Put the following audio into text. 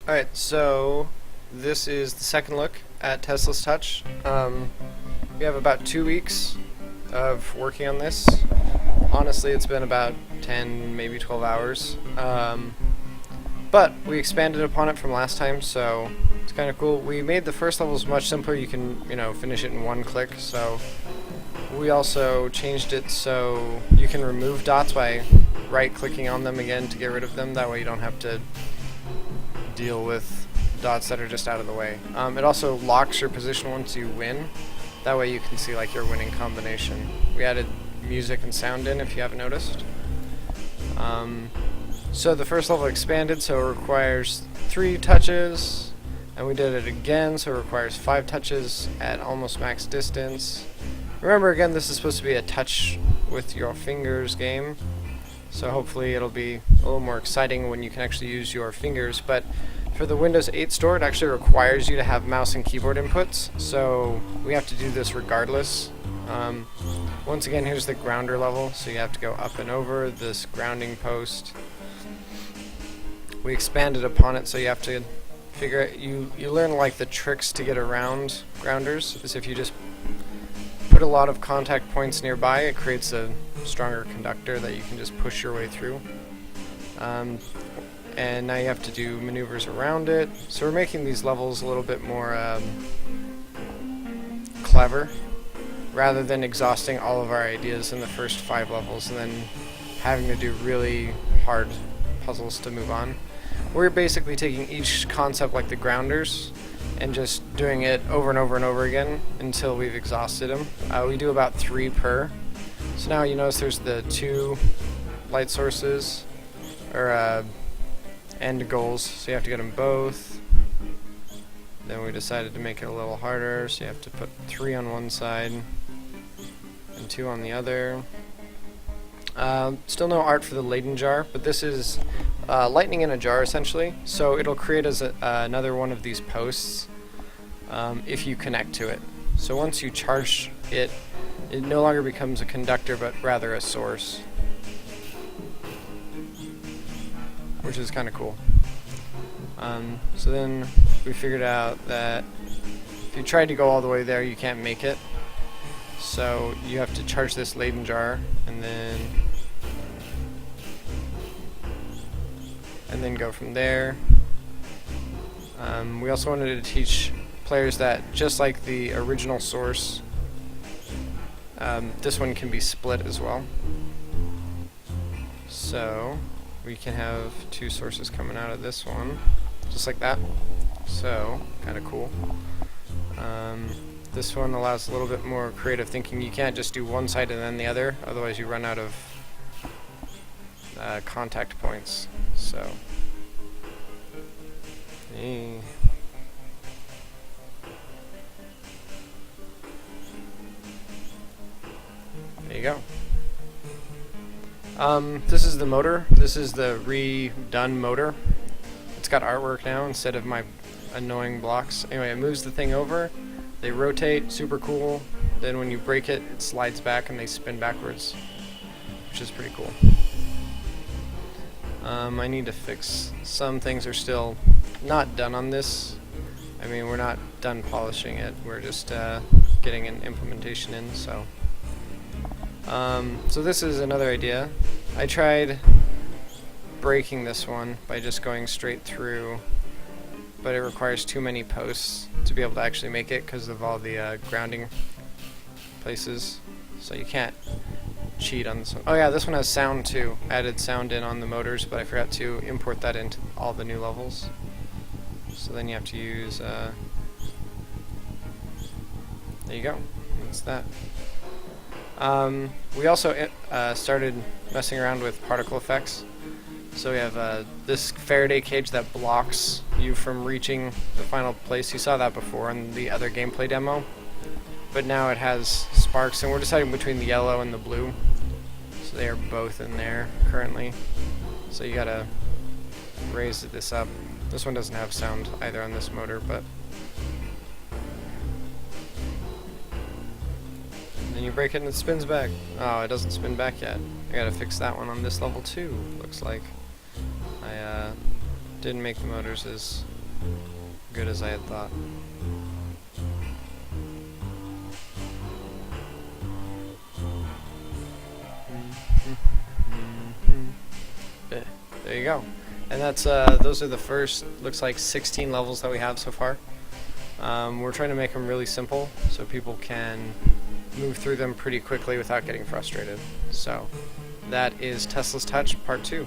Alright, so this is the second look at Tesla's Touch. We have about 2 weeks of working on this. Honestly, it's been about 10, maybe 12 hours. But we expanded upon it from last time, so it's kind of cool. We made the first levels much simpler. You can, finish it in one click. So we also changed it so you can remove dots by right-clicking on them again to get rid of them. That way you don't have to deal with dots that are just out of the way. It also locks your position once you win. That way you can see like your winning combination. We added music and sound in, if you haven't noticed. So the first level expanded, so it requires 3 touches, and we did it again, so it requires 5 touches at almost max distance. Remember, again, this is supposed to be a touch with your fingers game, so hopefully it'll be a little more exciting when you can actually use your fingers. But for the Windows 8 store, it actually requires you to have mouse and keyboard inputs, so we have to do this regardless. Once again, here's the grounder level, so you have to go up and over this grounding post. We expanded upon it, so you have to figure out, you learn like the tricks to get around grounders, is if you just put a lot of contact points nearby, it creates a stronger conductor that you can just push your way through. And now you have to do maneuvers around it. So we're making these levels a little bit more clever, rather than exhausting all of our ideas in the first 5 levels and then having to do really hard puzzles to move on. We're basically taking each concept like the grounders and just doing it over and over and over again until we've exhausted them. We do about 3 per. So now you notice there's the 2 light sources, or end goals, so you have to get them both. Then we decided to make it a little harder, so you have to put 3 on one side and 2 on the other. Still no art for the Leyden jar, but this is lightning in a jar essentially, so it'll create as another one of these posts if you connect to it. So once you charge it, it no longer becomes a conductor but rather a source, which is kind of cool. So then we figured out that if you tried to go all the way there, you can't make it. So you have to charge this Leyden jar and then go from there. We also wanted to teach players that just like the original source, this one can be split as well. So we can have 2 sources coming out of this one, just like that. So, kind of cool. This one allows a little bit more creative thinking. You can't just do one side and then the other, otherwise you run out of contact points. So, there you go. This is the motor. This is the redone motor. It's got artwork now instead of my annoying blocks. Anyway, it moves the thing over. They rotate, super cool. Then when you break it, it slides back and they spin backwards, which is pretty cool. I need to fix some things are still not done on this. I mean, we're not done polishing it. We're just getting an implementation in, so. So this is another idea. I tried breaking this one by just going straight through, but it requires too many posts to be able to actually make it because of all the grounding places. So you can't cheat on this one. Oh yeah, this one has sound too. Added sound in on the motors, but I forgot to import that into all the new levels. So then you have to use, there you go. That's that. We also started messing around with particle effects. So we have this Faraday cage that blocks you from reaching the final place. You saw that before in the other gameplay demo. But now it has sparks, and we're deciding between the yellow and the blue. So they are both in there currently. So you gotta raise this up. This one doesn't have sound either on this motor, but then you break it and it spins back. Oh, it doesn't spin back yet. I gotta fix that one on this level too, looks like. I didn't make the motors as good as I had thought. There you go. And that's those are the first, looks like 16 levels that we have so far. We're trying to make them really simple so people can move through them pretty quickly without getting frustrated. So that is Tesla's Touch Part 2.